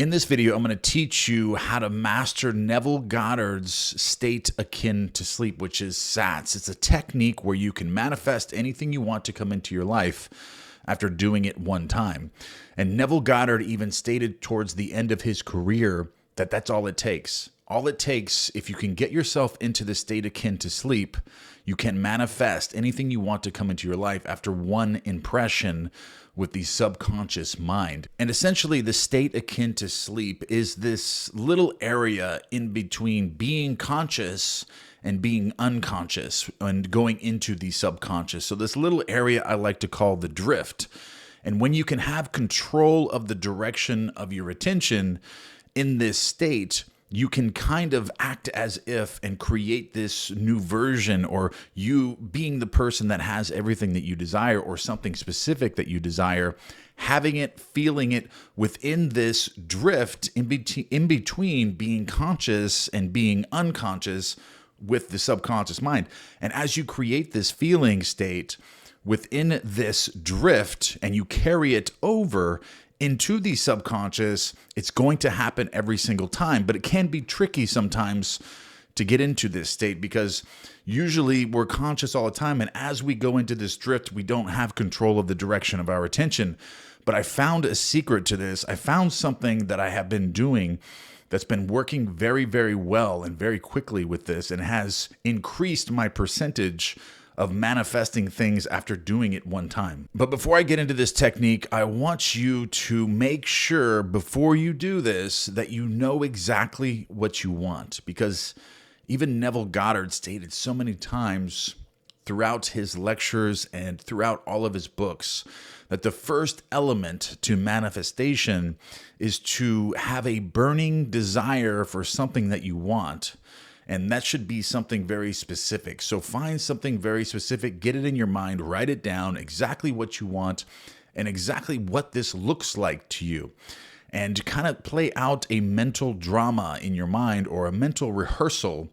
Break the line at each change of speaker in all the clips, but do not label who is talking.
In this video, I'm going to teach you how to master Neville Goddard's state akin to sleep, which is SATS. It's a technique where you can manifest anything you want to come into your life after doing it one time. And Neville Goddard even stated towards the end of his career that that's all it takes. All it takes, if you can get yourself into the state akin to sleep, you can manifest anything you want to come into your life after one impression with the subconscious mind. And essentially, the state akin to sleep is this little area in between being conscious and being unconscious and going into the subconscious. So this little area I like to call the drift. And when you can have control of the direction of your attention in this state, you can kind of act as if and create this new version, or you being the person that has everything that you desire or something specific that you desire, having it, feeling it within this drift in between being conscious and being unconscious with the subconscious mind. And as you create this feeling state within this drift and you carry it over into the subconscious, it's going to happen every single time. But it can be tricky sometimes to get into this state because usually we're conscious all the time. And as we go into this drift, we don't have control of the direction of our attention. But I found a secret to this. I found something that I have been doing that's been working very, very well and very quickly with this and has increased my percentage of manifesting things after doing it one time. But before I get into this technique, I want you to make sure before you do this that you know exactly what you want, because even Neville Goddard stated so many times throughout his lectures and throughout all of his books that the first element to manifestation is to have a burning desire for something that you want. And that should be something very specific. So find something very specific, get it in your mind, write it down, exactly what you want and exactly what this looks like to you. And kind of play out a mental drama in your mind or a mental rehearsal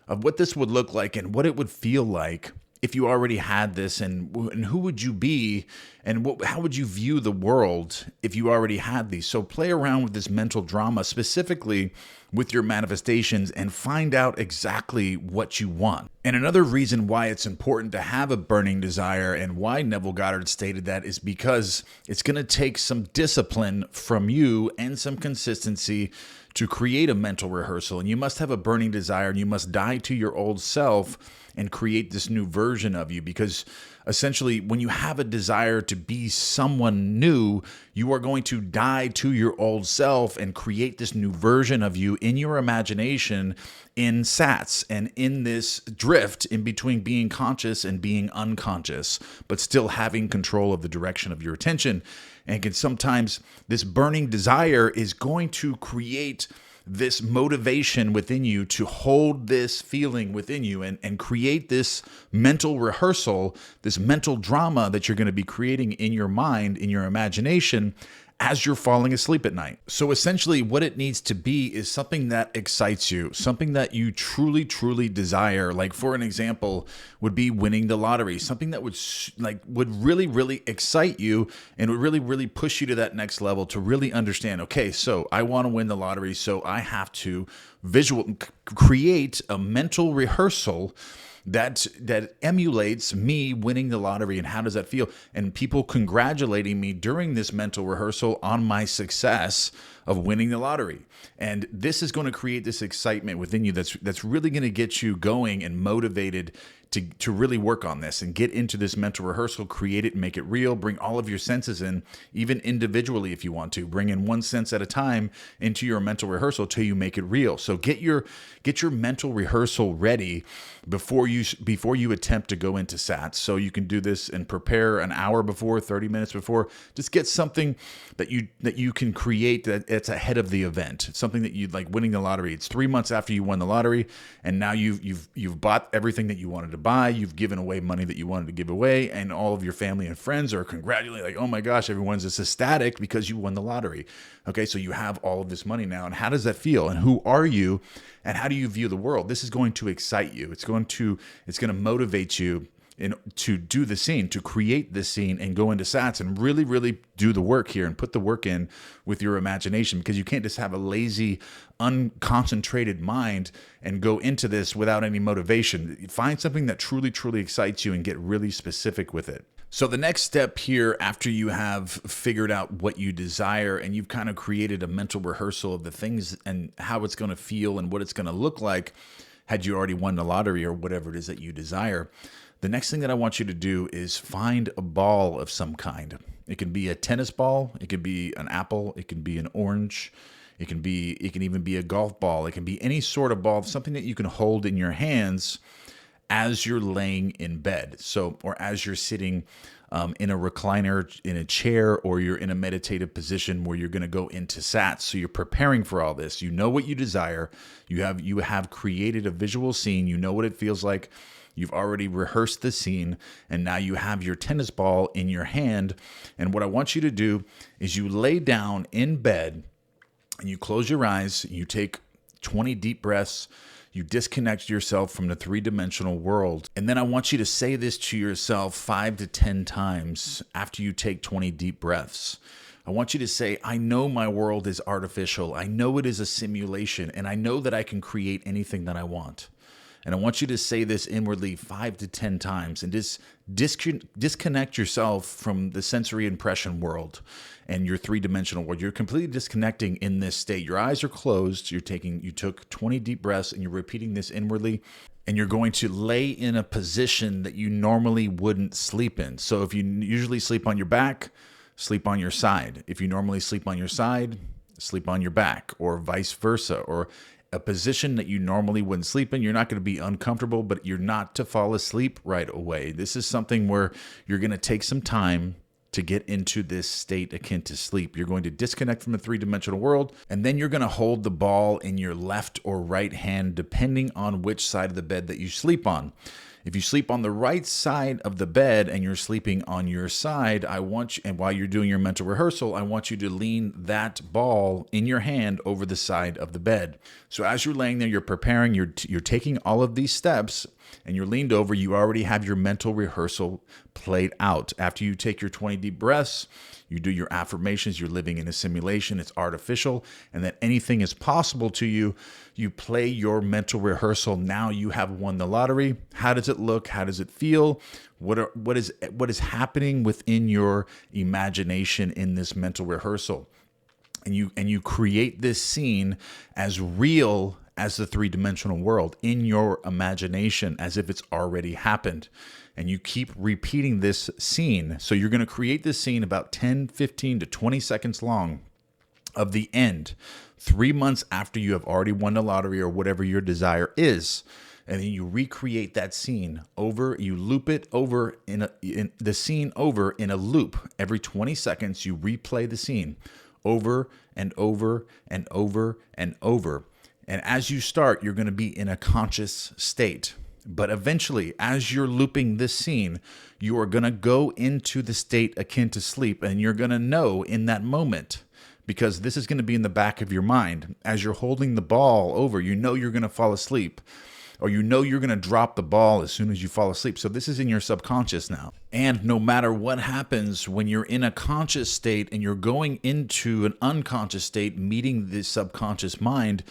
of what this would look like and what it would feel like if you already had this, and who would you be, and how would you view the world if you already had these. So play around with this mental drama specifically with your manifestations and find out exactly what you want. And another reason why it's important to have a burning desire and why Neville Goddard stated that is because it's going to take some discipline from you and some consistency to create a mental rehearsal. And you must have a burning desire and you must die to your old self and create this new version of you, because essentially when you have a desire to be someone new, you are going to die to your old self and create this new version of you in your imagination in SATS and in this drift in between being conscious and being unconscious, but still having control of the direction of your attention. And sometimes this burning desire is going to create this motivation within you to hold this feeling within you and create this mental rehearsal, this mental drama that you're going to be creating in your mind, in your imagination, as you're falling asleep at night. So essentially what it needs to be is something that excites you, something that you truly, truly desire. Like for an example would be winning the lottery, something that would really, really excite you and would really, really push you to that next level to really understand, okay, so I want to win the lottery, so I have to create a mental rehearsal that emulates me winning the lottery. And how does that feel? And people congratulating me during this mental rehearsal on my success of winning the lottery. And this is going to create this excitement within you that's really going to get you going and motivated to really work on this and get into this mental rehearsal, create it, make it real, bring all of your senses in, even individually if you want to. Bring in one sense at a time into your mental rehearsal till you make it real. So get your mental rehearsal ready before you attempt to go into SATS. So you can do this and prepare an hour before, 30 minutes before. Just get something that you can create that's ahead of the event. Something that you'd like winning the lottery. It's 3 months after you won the lottery, and now you've bought everything that you wanted to buy. You've given away money that you wanted to give away, and all of your family and friends are congratulating, like, oh my gosh, everyone's just ecstatic because you won the lottery. Okay, so you have all of this money now, and how does that feel? And who are you? And how do you view the world? This is going to excite you. It's going to motivate you to do the scene, to create this scene and go into SATS and really, really do the work here and put the work in with your imagination, because you can't just have a lazy, unconcentrated mind and go into this without any motivation. Find something that truly, truly excites you and get really specific with it. So the next step here, after you have figured out what you desire and you've kind of created a mental rehearsal of the things and how it's going to feel and what it's going to look like had you already won the lottery or whatever it is that you desire, the next thing that I want you to do is find a ball of some kind. It can be a tennis ball, it could be an apple, it can be an orange, it can even be a golf ball, it can be any sort of ball, something that you can hold in your hands as you're laying in bed. Or as you're sitting in a recliner, in a chair, or you're in a meditative position where you're going to go into SATS. So you're preparing for all this. You know what you desire. You have created a visual scene. You know what it feels like. You've already rehearsed the scene, and now you have your tennis ball in your hand. And what I want you to do is you lay down in bed and you close your eyes. You take 20 deep breaths. You disconnect yourself from the three-dimensional world. And then I want you to say this to yourself 5 to 10 times after you take 20 deep breaths. I want you to say, I know my world is artificial. I know it is a simulation, and I know that I can create anything that I want. And I want you to say this inwardly 5 to 10 times and just disconnect yourself from the sensory impression world and your three-dimensional world. You're completely disconnecting in this state. Your eyes are closed. You took 20 deep breaths and you're repeating this inwardly. And you're going to lay in a position that you normally wouldn't sleep in. So if you usually sleep on your back, sleep on your side. If you normally sleep on your side, sleep on your back, or vice versa, or a position that you normally wouldn't sleep in. You're not going to be uncomfortable, but you're not to fall asleep right away. This is something where you're going to take some time to get into this state akin to sleep. You're going to disconnect from the three-dimensional world, and then you're going to hold the ball in your left or right hand, depending on which side of the bed that you sleep on. If you sleep on the right side of the bed and you're sleeping on your side, and while you're doing your mental rehearsal, I want you to lean that ball in your hand over the side of the bed. So as you're laying there, you're preparing, you're taking all of these steps, and you're leaned over, you already have your mental rehearsal played out. After you take your 20 deep breaths, you do your affirmations, you're living in a simulation, it's artificial, and that anything is possible to you. You play your mental rehearsal. Now you have won the lottery. How does it look? How does it feel? What is happening within your imagination in this mental rehearsal? And you create this scene as real as the three-dimensional world in your imagination, as if it's already happened. And you keep repeating this scene. So you're going to create this scene about 10, 15 to 20 seconds long of the end, 3 months after you have already won the lottery or whatever your desire is. And then you recreate that scene over, you loop it over in the scene over in a loop. Every 20 seconds, you replay the scene over and over and over and over. And as you start, you're going to be in a conscious state. But eventually, as you're looping this scene, you are going to go into the state akin to sleep, and you're going to know in that moment, because this is going to be in the back of your mind. As you're holding the ball over, you know you're going to fall asleep, or you know you're going to drop the ball as soon as you fall asleep. So this is in your subconscious now. And no matter what happens when you're in a conscious state and you're going into an unconscious state, meeting the subconscious mind,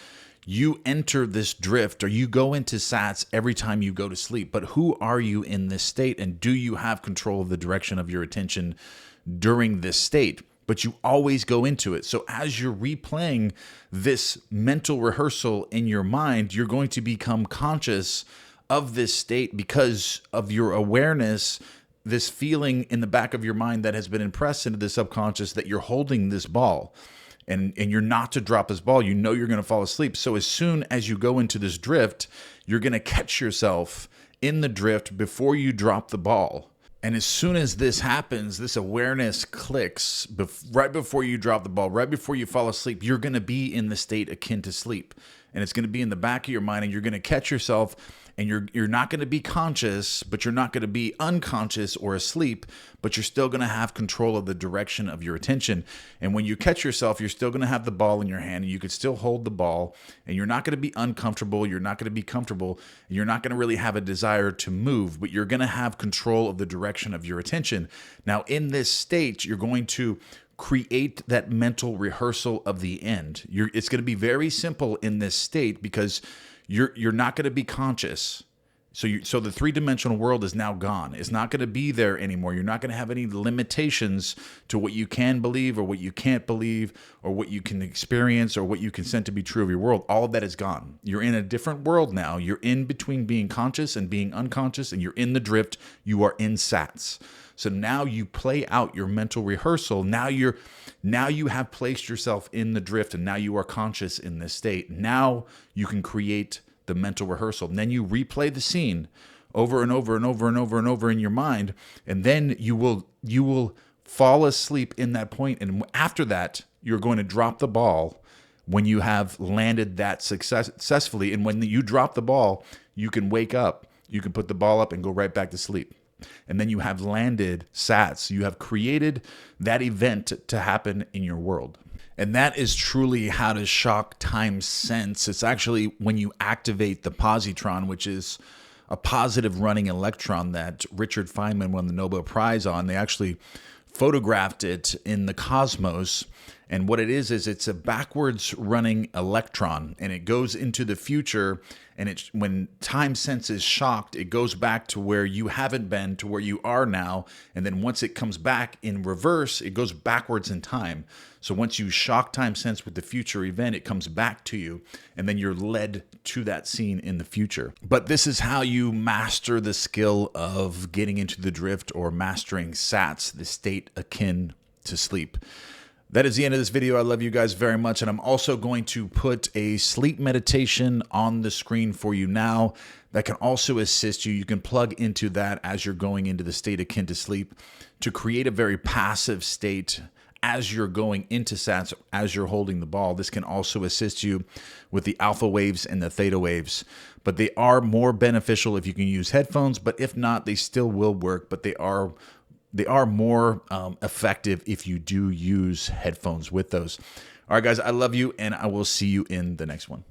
you enter this drift, or you go into SATS every time you go to sleep. But who are you in this state? And do you have control of the direction of your attention during this state? But you always go into it. So as you're replaying this mental rehearsal in your mind, you're going to become conscious of this state because of your awareness, this feeling in the back of your mind that has been impressed into the subconscious that you're holding this ball. And you're not to drop this ball. You know you're going to fall asleep. So as soon as you go into this drift, you're going to catch yourself in the drift before you drop the ball. And as soon as this happens, this awareness clicks right before you drop the ball, right before you fall asleep, you're going to be in the state akin to sleep. And it's going to be in the back of your mind, and you're going to catch yourself and you're not going to be conscious, but you're not going to be unconscious or asleep, but you're still going to have control of the direction of your attention. And when you catch yourself, you're still going to have the ball in your hand, and you could still hold the ball, and you're not going to be uncomfortable, you're not going to be comfortable, and you're not going to really have a desire to move, but you're going to have control of the direction of your attention. Now, in this state, you're going to create that mental rehearsal of the end. It's going to be very simple in this state because you're not going to be conscious. So the three-dimensional world is now gone. It's not going to be there anymore. You're not going to have any limitations to what you can believe or what you can't believe or what you can experience or what you consent to be true of your world. All of that is gone. You're in a different world now. You're in between being conscious and being unconscious, and you're in the drift. You are in SATS. So now you play out your mental rehearsal. Now you have placed yourself in the drift, and now you are conscious in this state. Now you can create the mental rehearsal. And then you replay the scene over and over and over and over and over in your mind, and then you will fall asleep in that point. And after that, you're going to drop the ball when you have landed that successfully. And when you drop the ball, you can wake up, you can put the ball up and go right back to sleep. And then you have landed SATS. You have created that event to happen in your world. And that is truly how to shock time sense. It's actually when you activate the positron, which is a positive running electron that Richard Feynman won the Nobel Prize on. They actually photographed it in the cosmos. And what it is it's a backwards running electron, and it goes into the future. And when time sense is shocked, it goes back to where you haven't been to where you are now. And then once it comes back in reverse, it goes backwards in time. So once you shock time sense with the future event, it comes back to you, and then you're led to that scene in the future. But this is how you master the skill of getting into the drift or mastering SATS, the state akin to sleep. That is the end of this video. I love you guys very much. And I'm also going to put a sleep meditation on the screen for you now that can also assist you. You can plug into that as you're going into the state akin to sleep to create a very passive state as you're going into SATS, as you're holding the ball. This can also assist you with the alpha waves and the theta waves. But they are more beneficial if you can use headphones. But if not, they still will work. But they are more effective if you do use headphones with those. All right, guys, I love you, and I will see you in the next one.